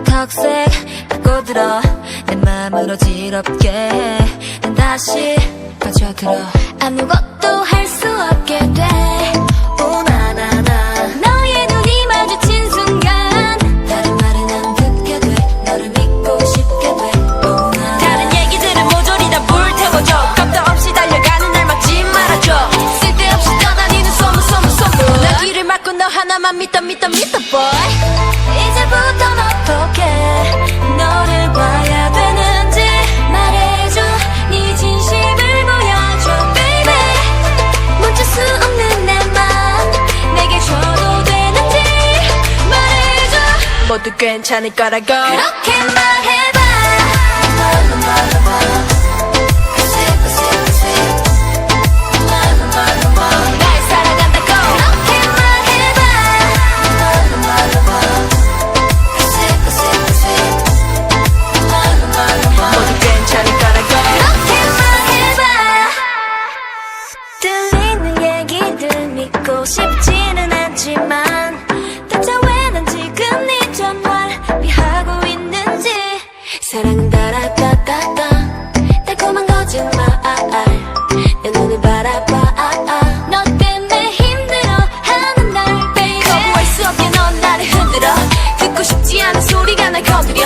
턱색 파고들어 내 맘을 어지럽게 해. 난 다시 빠져들어 아무것도 할 수 없게 돼. 오나나나 너의 눈이 마주친 순간 다른 말은 안 듣게 돼. 너를 믿고 싶게 돼. 오나나 다른 얘기들은 모조리 다 불태워줘. 겁도 없이 달려가는 날 막지 말아줘. 쓸데없이 떠다니는 소문 나 귀를 막고 너 하나만 믿어 boy. 이제부턴 어떻게 너를 봐야 되는지 말해줘. 네 진심을 보여줘 baby. 멈출 수 없는 내 맘 내게 줘도 되는지 말해줘. 모두 괜찮을 거라고 그렇게 말해봐. 날 사랑한다고 그렇게 말해봐. 모두 괜찮을 거라고 그렇게 말해봐. 들리는 얘기들 믿고 싶지는 않지만 대체 왜 난 지금 네 전화를 피하고 있는지. 사랑은 따라따따따 달콤한 거짓말 내 눈을 바라봐. 너 때문에 힘들어하는 날 baby. 거부할 수 없게 넌 나를 흔들어. 듣고 싶지 않은 소리가 날 거두려.